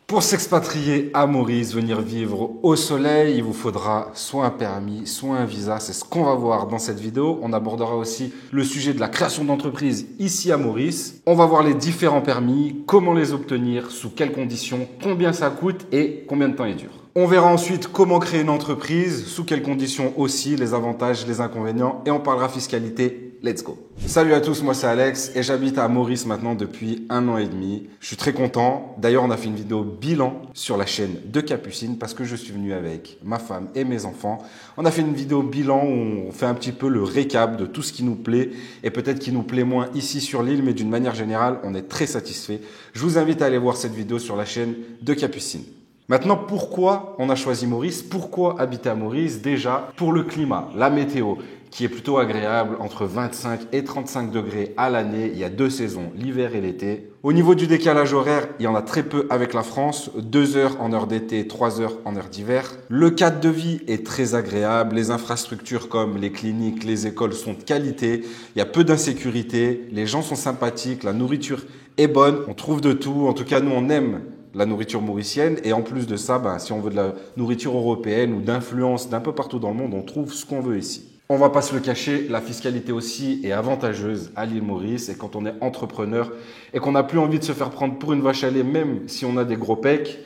Pour s'expatrier à Maurice, venir vivre au soleil, il vous faudra soit un permis, soit un visa. C'est ce qu'on va voir dans cette vidéo. On abordera aussi le sujet de la création d'entreprise ici à Maurice. On va voir les différents permis, comment les obtenir, sous quelles conditions, combien ça coûte et combien de temps il dure. On verra ensuite comment créer une entreprise, sous quelles conditions aussi, les avantages, les inconvénients et on parlera fiscalité. Let's go. Salut à tous, moi c'est Alex et j'habite à Maurice maintenant depuis 1 an et demi. Je suis très content. D'ailleurs, on a fait une vidéo bilan sur la chaîne de Capucine parce que je suis venu avec ma femme et mes enfants. On a fait une vidéo bilan où on fait un petit peu le récap de tout ce qui nous plaît et peut-être qui nous plaît moins ici sur l'île, mais d'une manière générale, on est très satisfait. Je vous invite à aller voir cette vidéo sur la chaîne de Capucine. Maintenant, pourquoi on a choisi Maurice? Pourquoi habiter à Maurice? Déjà, pour le climat, la météo, qui est plutôt agréable, entre 25 et 35 degrés à l'année. Il y a 2 saisons, l'hiver et l'été. Au niveau du décalage horaire, il y en a très peu avec la France. 2 heures en heure d'été, 3 heures en heure d'hiver. Le cadre de vie est très agréable. Les infrastructures comme les cliniques, les écoles sont de qualité. Il y a peu d'insécurité. Les gens sont sympathiques. La nourriture est bonne. On trouve de tout. En tout cas, nous, on aime la nourriture mauricienne et en plus de ça, si on veut de la nourriture européenne ou d'influence d'un peu partout dans le monde, on trouve ce qu'on veut ici. On va pas se le cacher, la fiscalité aussi est avantageuse à l'île Maurice et quand on est entrepreneur et qu'on n'a plus envie de se faire prendre pour une vache à lait, même si on a des gros pecs,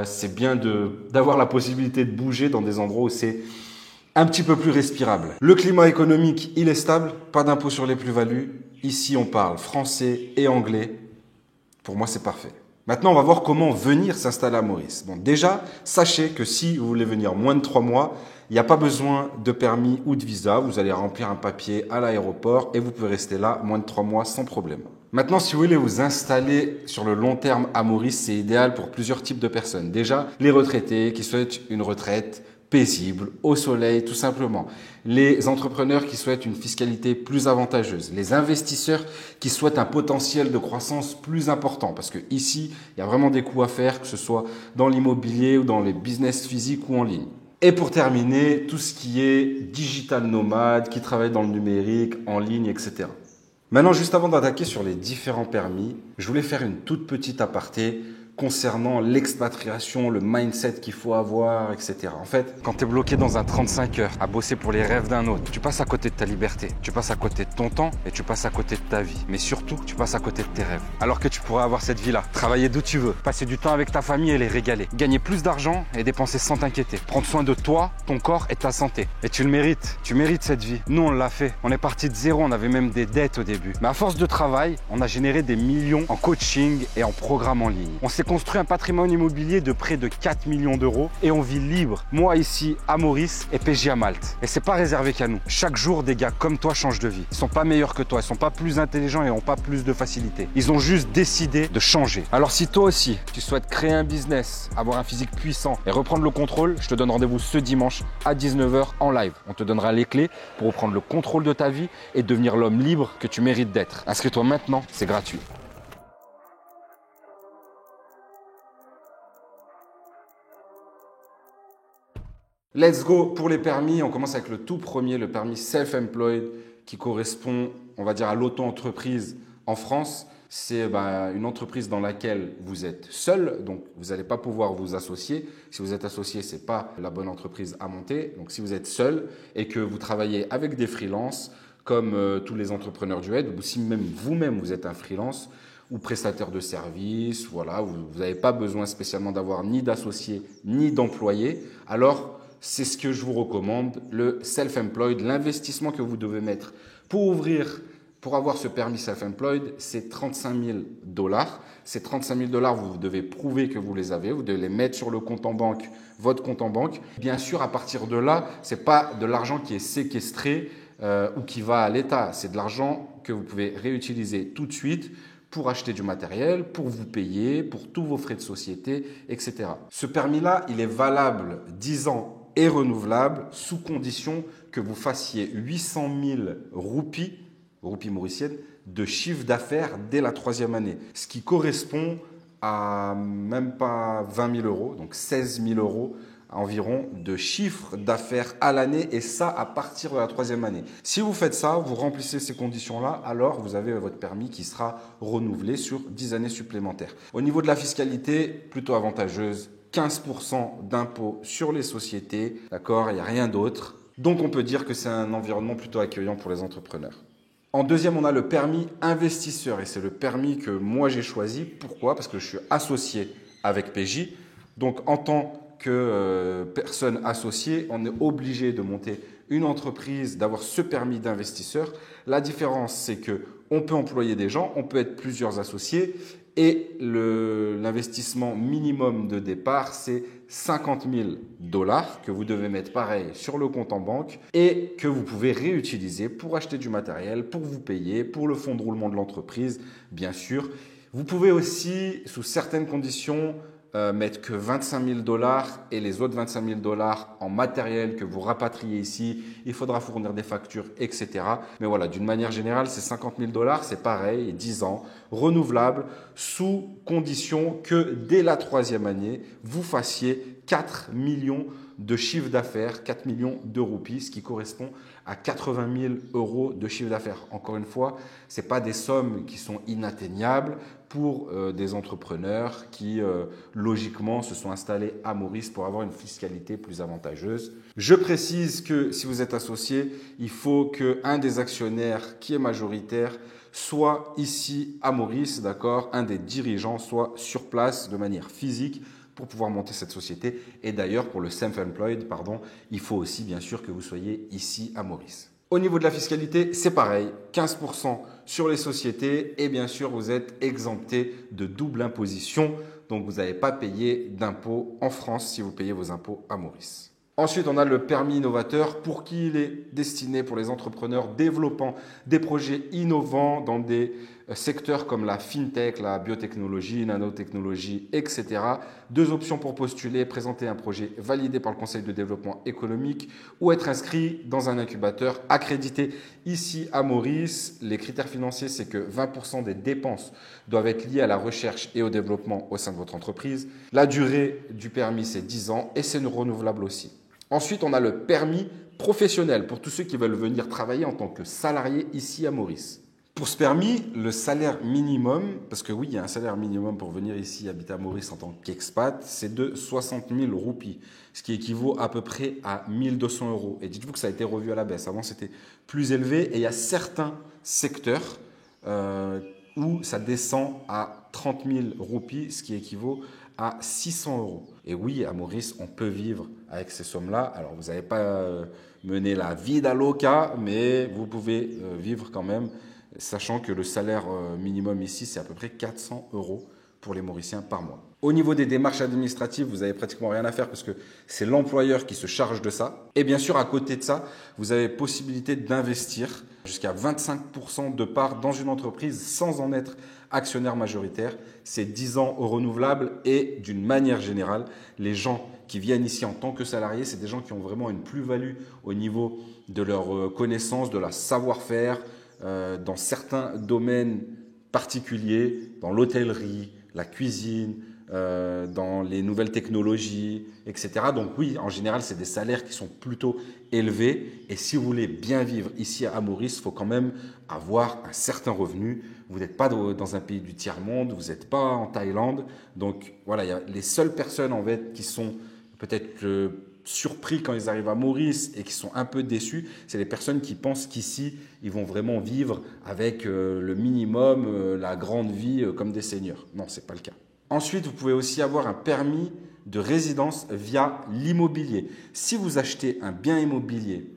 c'est bien d'avoir la possibilité de bouger dans des endroits où c'est un petit peu plus respirable. Le climat économique, il est stable, pas d'impôt sur les plus-values. Ici, on parle français et anglais. Pour moi, c'est parfait. Maintenant, on va voir comment venir s'installer à Maurice. Bon, déjà, sachez que si vous voulez venir moins de 3 mois, il n'y a pas besoin de permis ou de visa. Vous allez remplir un papier à l'aéroport et vous pouvez rester là moins de 3 mois sans problème. Maintenant, si vous voulez vous installer sur le long terme à Maurice, c'est idéal pour plusieurs types de personnes. Déjà, les retraités qui souhaitent une retraite paisible, au soleil, tout simplement. Les entrepreneurs qui souhaitent une fiscalité plus avantageuse. Les investisseurs qui souhaitent un potentiel de croissance plus important. Parce que ici, il y a vraiment des coûts à faire, que ce soit dans l'immobilier ou dans les business physiques ou en ligne. Et pour terminer, tout ce qui est digital nomade, qui travaille dans le numérique, en ligne, etc. Maintenant, juste avant d'attaquer sur les différents permis, je voulais faire une toute petite aparté concernant l'expatriation, le mindset qu'il faut avoir, etc. En fait, quand tu es bloqué dans un 35 heures à bosser pour les rêves d'un autre, tu passes à côté de ta liberté, tu passes à côté de ton temps et tu passes à côté de ta vie. Mais surtout, tu passes à côté de tes rêves. Alors que tu pourrais avoir cette vie-là, travailler d'où tu veux, passer du temps avec ta famille et les régaler, gagner plus d'argent et dépenser sans t'inquiéter, prendre soin de toi, ton corps et ta santé. Et tu le mérites, tu mérites cette vie. Nous, on l'a fait. On est parti de zéro, on avait même des dettes au début. Mais à force de travail, on a généré des millions en coaching et en programme en ligne. On s'est construit un patrimoine immobilier de près de 4 millions d'euros et on vit libre. Moi ici à Maurice et PJ à Malte. Et c'est pas réservé qu'à nous. Chaque jour, des gars comme toi changent de vie. Ils sont pas meilleurs que toi, ils sont pas plus intelligents et ont pas plus de facilité. Ils ont juste décidé de changer. Alors si toi aussi, tu souhaites créer un business, avoir un physique puissant et reprendre le contrôle, je te donne rendez-vous ce dimanche à 19 h en live. On te donnera les clés pour reprendre le contrôle de ta vie et devenir l'homme libre que tu mérites d'être. Inscris-toi maintenant, c'est gratuit. Let's go pour les permis. On commence avec le tout premier, le permis self-employed qui correspond, on va dire, à l'auto-entreprise en France. C'est une entreprise dans laquelle vous êtes seul, donc vous n'allez pas pouvoir vous associer. Si vous êtes associé, ce n'est pas la bonne entreprise à monter. Donc si vous êtes seul et que vous travaillez avec des freelances, comme tous les entrepreneurs du web, ou si même vous-même vous êtes un freelance ou prestataire de services, voilà, vous n'avez pas besoin spécialement d'avoir ni d'associé ni d'employé, alors c'est ce que je vous recommande, le self-employed, l'investissement que vous devez mettre pour avoir ce permis self-employed, c'est 35 000 $. Ces 35 000 $, vous devez prouver que vous les avez, vous devez les mettre sur le compte en banque, votre compte en banque. Bien sûr, à partir de là, ce n'est pas de l'argent qui est séquestré ou qui va à l'État, c'est de l'argent que vous pouvez réutiliser tout de suite pour acheter du matériel, pour vous payer, pour tous vos frais de société, etc. Ce permis-là, il est valable 10 ans et renouvelable sous condition que vous fassiez 800 000 roupies mauriciennes, de chiffre d'affaires dès la 3e année. Ce qui correspond à même pas 20 000 €, donc 16 000 € environ de chiffre d'affaires à l'année et ça à partir de la 3e année. Si vous faites ça, vous remplissez ces conditions-là, alors vous avez votre permis qui sera renouvelé sur 10 années supplémentaires. Au niveau de la fiscalité, plutôt avantageuse, 15% d'impôt sur les sociétés, d'accord, il n'y a rien d'autre. Donc on peut dire que c'est un environnement plutôt accueillant pour les entrepreneurs. En deuxième, on a le permis investisseur et c'est le permis que moi j'ai choisi. Pourquoi? Parce que je suis associé avec PJ. Donc en tant que personne associée, on est obligé de monter une entreprise, d'avoir ce permis d'investisseur. La différence, c'est que on peut employer des gens, on peut être plusieurs associés et l'investissement minimum de départ, c'est 50 000 $ que vous devez mettre pareil sur le compte en banque et que vous pouvez réutiliser pour acheter du matériel, pour vous payer, pour le fonds de roulement de l'entreprise, bien sûr. Vous pouvez aussi, sous certaines conditions, mettre que 25 000 $ et les autres 25 000 $ en matériel que vous rapatriez ici. Il faudra fournir des factures, etc. Mais voilà, d'une manière générale, ces 50 000 $, c'est pareil, 10 ans, renouvelable, sous condition que dès la 3e année, vous fassiez 4 millions de chiffre d'affaires, 4 millions de roupies, ce qui correspond à 80 000 € de chiffre d'affaires. Encore une fois, ce n'est pas des sommes qui sont inatteignables pour des entrepreneurs qui, logiquement, se sont installés à Maurice pour avoir une fiscalité plus avantageuse. Je précise que si vous êtes associé, il faut qu'un des actionnaires qui est majoritaire soit ici à Maurice, d'accord, un des dirigeants soit sur place de manière physique pour pouvoir monter cette société. Et d'ailleurs, pour le self-employed, il faut aussi bien sûr que vous soyez ici à Maurice. Au niveau de la fiscalité, c'est pareil, 15% sur les sociétés et bien sûr, vous êtes exempté de double imposition. Donc, vous n'avez pas payé d'impôts en France si vous payez vos impôts à Maurice. Ensuite, on a le permis innovateur pour qui il est destiné pour les entrepreneurs développant des projets innovants dans des secteurs comme la fintech, la biotechnologie, nanotechnologie, etc. 2 options pour postuler, présenter un projet validé par le Conseil de développement économique ou être inscrit dans un incubateur accrédité ici à Maurice. Les critères financiers, c'est que 20% des dépenses doivent être liées à la recherche et au développement au sein de votre entreprise. La durée du permis, c'est 10 ans et c'est renouvelable aussi. Ensuite, on a le permis professionnel pour tous ceux qui veulent venir travailler en tant que salarié ici à Maurice. Pour ce permis, le salaire minimum, parce que oui, il y a un salaire minimum pour venir ici habiter à Maurice en tant qu'expat, c'est de 60 000 roupies, ce qui équivaut à peu près à 1 200 €. Et dites-vous que ça a été revu à la baisse. Avant, c'était plus élevé et il y a certains secteurs où ça descend à 30 000 roupies, ce qui équivaut à 600 €. Et oui, à Maurice, on peut vivre avec ces sommes-là. Alors, vous n'avez pas mené la vie d'Aloca, mais vous pouvez vivre quand même, sachant que le salaire minimum ici, c'est à peu près 400 € pour les Mauriciens par mois. Au niveau des démarches administratives, vous n'avez pratiquement rien à faire parce que c'est l'employeur qui se charge de ça. Et bien sûr, à côté de ça, vous avez possibilité d'investir jusqu'à 25% de part dans une entreprise sans en être actionnaire majoritaire. C'est 10 ans au renouvelable et d'une manière générale, les gens qui viennent ici en tant que salariés, c'est des gens qui ont vraiment une plus-value au niveau de leur connaissance, de leur savoir-faire, dans certains domaines particuliers, dans l'hôtellerie, la cuisine, dans les nouvelles technologies, etc. Donc oui, en général, c'est des salaires qui sont plutôt élevés. Et si vous voulez bien vivre ici à Maurice, il faut quand même avoir un certain revenu. Vous n'êtes pas dans un pays du tiers-monde, vous n'êtes pas en Thaïlande. Donc voilà, il y a les seules personnes en fait qui sont peut-être surpris quand ils arrivent à Maurice et qui sont un peu déçus, c'est les personnes qui pensent qu'ici, ils vont vraiment vivre avec le minimum, la grande vie comme des seigneurs. Non, ce n'est pas le cas. Ensuite, vous pouvez aussi avoir un permis de résidence via l'immobilier. Si vous achetez un bien immobilier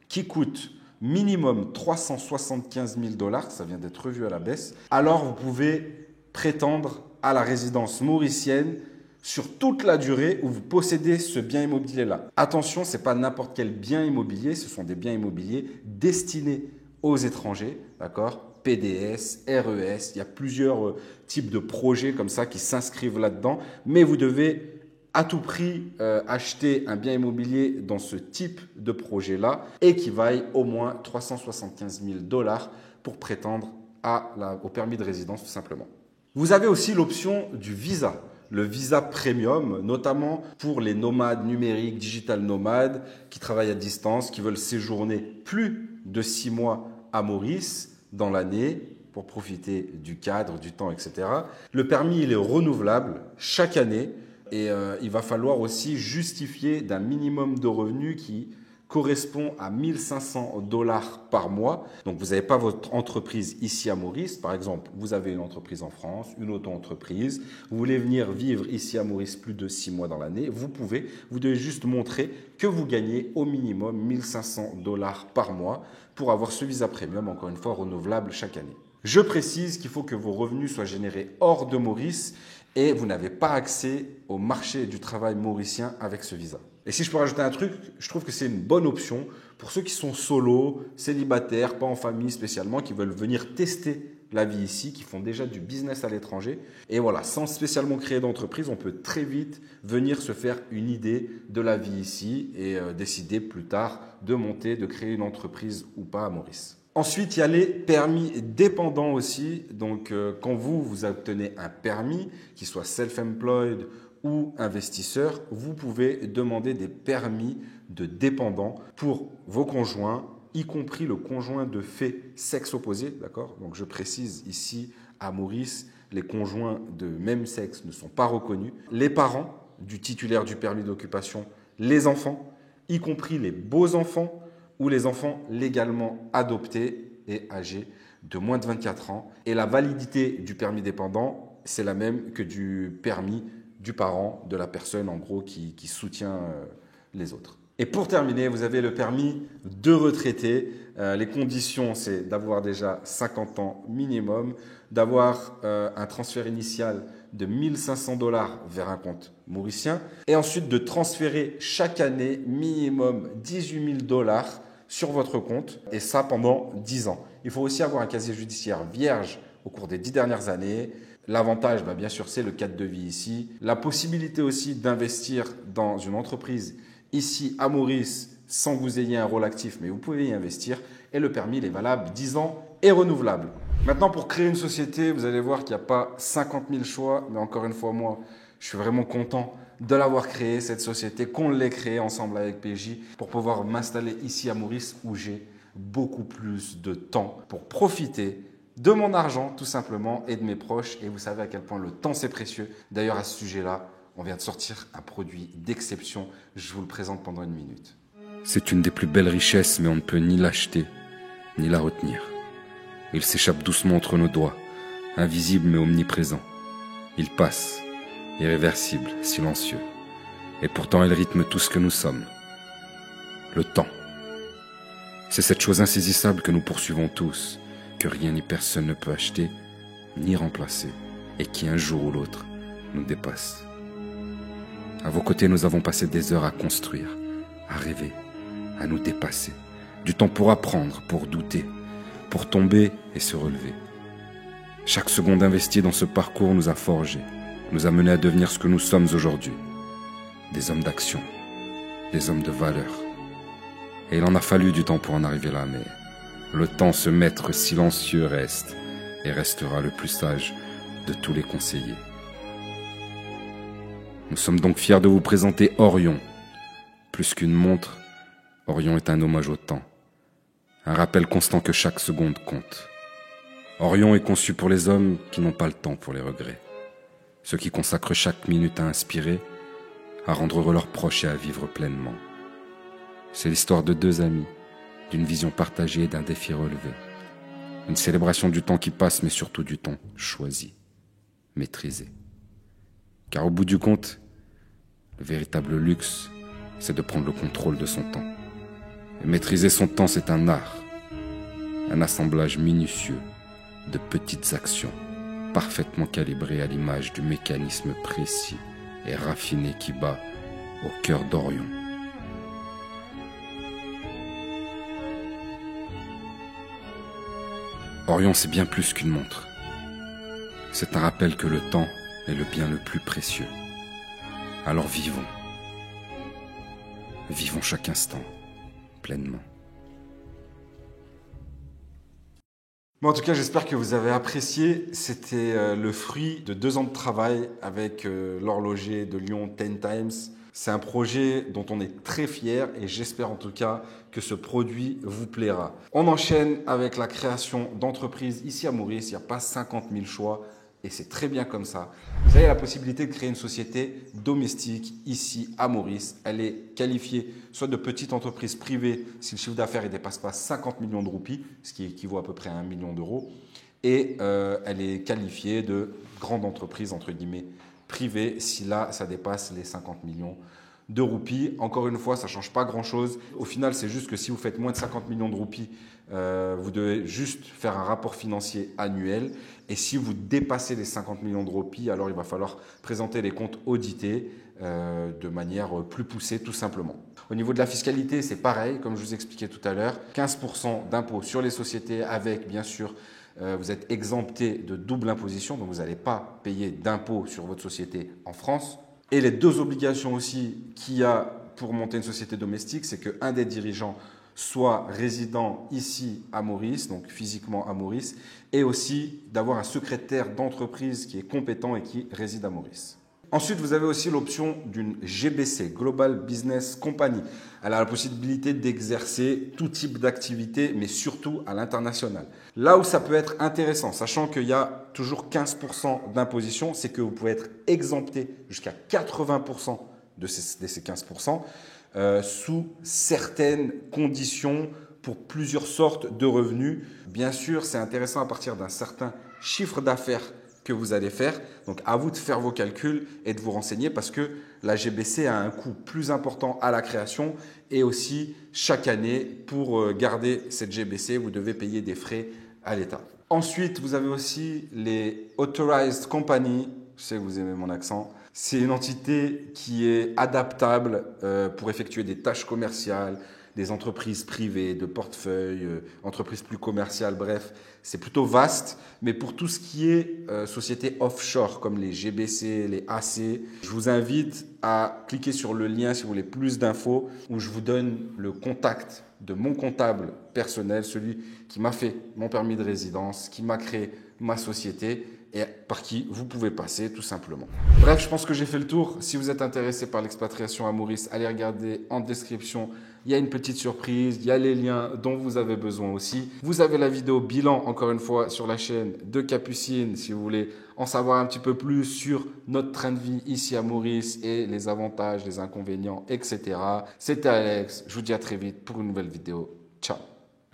qui coûte minimum 375 000 $, ça vient d'être revu à la baisse, alors vous pouvez prétendre à la résidence mauricienne sur toute la durée où vous possédez ce bien immobilier-là. Attention, ce n'est pas n'importe quel bien immobilier, ce sont des biens immobiliers destinés aux étrangers, d'accord ? PDS, RES, il y a plusieurs types de projets comme ça qui s'inscrivent là-dedans, mais vous devez à tout prix acheter un bien immobilier dans ce type de projet-là et qui vaille au moins 375 000 $ pour prétendre au permis de résidence tout simplement. Vous avez aussi l'option du visa. le visa premium, notamment pour les nomades numériques, digital nomades, qui travaillent à distance, qui veulent séjourner plus de 6 mois à Maurice dans l'année pour profiter du cadre, du temps, etc. Le permis, il est renouvelable chaque année et il va falloir aussi justifier d'un minimum de revenus qui correspond à 1500 $ par mois. Donc, vous n'avez pas votre entreprise ici à Maurice. Par exemple, vous avez une entreprise en France, une auto-entreprise. Vous voulez venir vivre ici à Maurice plus de 6 mois dans l'année. Vous pouvez. Vous devez juste montrer que vous gagnez au minimum 1500 $ par mois pour avoir ce visa premium, encore une fois, renouvelable chaque année. Je précise qu'il faut que vos revenus soient générés hors de Maurice et vous n'avez pas accès au marché du travail mauricien avec ce visa. Et si je peux rajouter un truc, je trouve que c'est une bonne option pour ceux qui sont solos, célibataires, pas en famille spécialement, qui veulent venir tester la vie ici, qui font déjà du business à l'étranger. Et voilà, sans spécialement créer d'entreprise, on peut très vite venir se faire une idée de la vie ici et décider plus tard de monter, de créer une entreprise ou pas à Maurice. Ensuite, il y a les permis dépendants aussi. Donc, quand vous obtenez un permis, qu'il soit self-employed ou investisseur, vous pouvez demander des permis de dépendants pour vos conjoints, y compris le conjoint de fait sexe opposé. D'accord ? Donc, je précise ici, à Maurice, les conjoints de même sexe ne sont pas reconnus. Les parents du titulaire du permis d'occupation, les enfants, y compris les beaux-enfants, ou les enfants légalement adoptés et âgés de moins de 24 ans. Et la validité du permis dépendant, c'est la même que du permis du parent, de la personne en gros qui soutient les autres. Et pour terminer, vous avez le permis de retraité. Les conditions, c'est d'avoir déjà 50 ans minimum, d'avoir un transfert initial de 1500 $ vers un compte mauricien et ensuite de transférer chaque année minimum 18 000 $ sur votre compte, et ça pendant 10 ans. Il faut aussi avoir un casier judiciaire vierge au cours des 10 dernières années. L'avantage, bien sûr, c'est le cadre de vie ici. La possibilité aussi d'investir dans une entreprise ici à Maurice sans que vous ayez un rôle actif, mais vous pouvez y investir. Et le permis, il est valable 10 ans et renouvelable. Maintenant, pour créer une société, vous allez voir qu'il n'y a pas 50 000 choix, mais encore une fois, moi, je suis vraiment content de l'avoir créée, cette société, qu'on l'ait créée ensemble avec PJ pour pouvoir m'installer ici à Maurice où j'ai beaucoup plus de temps pour profiter de mon argent tout simplement et de mes proches. Et vous savez à quel point le temps c'est précieux. D'ailleurs, à ce sujet-là, on vient de sortir un produit d'exception. Je vous le présente pendant une minute. C'est une des plus belles richesses, mais on ne peut ni l'acheter, ni la retenir. Il s'échappe doucement entre nos doigts, invisible mais omniprésent. Il passe, irréversible, silencieux. Et pourtant il rythme tout ce que nous sommes. Le temps. C'est cette chose insaisissable que nous poursuivons tous, que rien ni personne ne peut acheter, ni remplacer, et qui un jour ou l'autre nous dépasse. À vos côtés, nous avons passé des heures à construire, à rêver, à nous dépasser. Du temps pour apprendre, pour douter, pour tomber et se relever. Chaque seconde investie dans ce parcours nous a forgés, nous a menés à devenir ce que nous sommes aujourd'hui. Des hommes d'action, des hommes de valeur. Et il en a fallu du temps pour en arriver là, mais le temps, ce maître silencieux, reste et restera le plus sage de tous les conseillers. Nous sommes donc fiers de vous présenter Orion. Plus qu'une montre, Orion est un hommage au temps. Un rappel constant que chaque seconde compte. Orion est conçu pour les hommes qui n'ont pas le temps pour les regrets. Ceux qui consacrent chaque minute à inspirer, à rendre heureux leurs proches et à vivre pleinement. C'est l'histoire de deux amis, d'une vision partagée et d'un défi relevé. Une célébration du temps qui passe, mais surtout du temps choisi, maîtrisé. Car au bout du compte, le véritable luxe, c'est de prendre le contrôle de son temps. Et maîtriser son temps, c'est un art, un assemblage minutieux de petites actions, parfaitement calibrées à l'image du mécanisme précis et raffiné qui bat au cœur d'Orion. Orion, c'est bien plus qu'une montre. C'est un rappel que le temps est le bien le plus précieux. Alors vivons. Vivons chaque instant, pleinement. Bon, en tout cas, j'espère que vous avez apprécié. C'était le fruit de 2 ans de travail avec l'horloger de Lyon 10 Times. C'est un projet dont on est très fier et j'espère en tout cas que ce produit vous plaira. On enchaîne avec la création d'entreprises ici à Maurice. Il n'y a pas 50 000 choix et c'est très bien comme ça. Vous avez la possibilité de créer une société domestique ici à Maurice. Elle est qualifiée soit de petite entreprise privée si le chiffre d'affaires ne dépasse pas 50 millions de roupies, ce qui équivaut à peu près à 1 million d'euros. Et elle est qualifiée de grande entreprise, entre guillemets, privée, si là, ça dépasse les 50 millions de roupies. Encore une fois, ça ne change pas grand-chose. Au final, c'est juste que si vous faites moins de 50 millions de roupies, vous devez juste faire un rapport financier annuel. Et si vous dépassez les 50 millions de roupies, alors il va falloir présenter les comptes audités de manière plus poussée, tout simplement. Au niveau de la fiscalité, c'est pareil, comme je vous expliquais tout à l'heure. 15% d'impôt sur les sociétés avec, bien sûr, vous êtes exempté de double imposition, donc vous n'allez pas payer d'impôt sur votre société en France. Et les 2 obligations aussi qu'il y a pour monter une société domestique, c'est qu'un des dirigeants soit résident ici à Maurice, donc physiquement à Maurice, et aussi d'avoir un secrétaire d'entreprise qui est compétent et qui réside à Maurice. Ensuite, vous avez aussi l'option d'une GBC, Global Business Company. Elle a la possibilité d'exercer tout type d'activité, mais surtout à l'international. Là où ça peut être intéressant, sachant qu'il y a toujours 15% d'imposition, c'est que vous pouvez être exempté jusqu'à 80% de ces 15% sous certaines conditions pour plusieurs sortes de revenus. Bien sûr, c'est intéressant à partir d'un certain chiffre d'affaires que vous allez faire. Donc, à vous de faire vos calculs et de vous renseigner parce que la GBC a un coût plus important à la création et aussi chaque année, pour garder cette GBC, vous devez payer des frais à l'État. Ensuite, vous avez aussi les Authorized Company. Je sais que vous aimez mon accent. C'est une entité qui est adaptable pour effectuer des tâches commerciales, des entreprises privées, de portefeuille, entreprises plus commerciales, bref, c'est plutôt vaste. Mais pour tout ce qui est sociétés offshore, comme les GBC, les AC, je vous invite à cliquer sur le lien si vous voulez plus d'infos, où je vous donne le contact de mon comptable personnel, celui qui m'a fait mon permis de résidence, qui m'a créé ma société et par qui vous pouvez passer tout simplement. Bref, je pense que j'ai fait le tour. Si vous êtes intéressé par l'expatriation à Maurice, allez regarder en description. Il y a une petite surprise, il y a les liens dont vous avez besoin aussi. Vous avez la vidéo bilan, encore une fois, sur la chaîne de Capucine, si vous voulez en savoir un petit peu plus sur notre train de vie ici à Maurice et les avantages, les inconvénients, etc. C'était Alex, je vous dis à très vite pour une nouvelle vidéo. Ciao.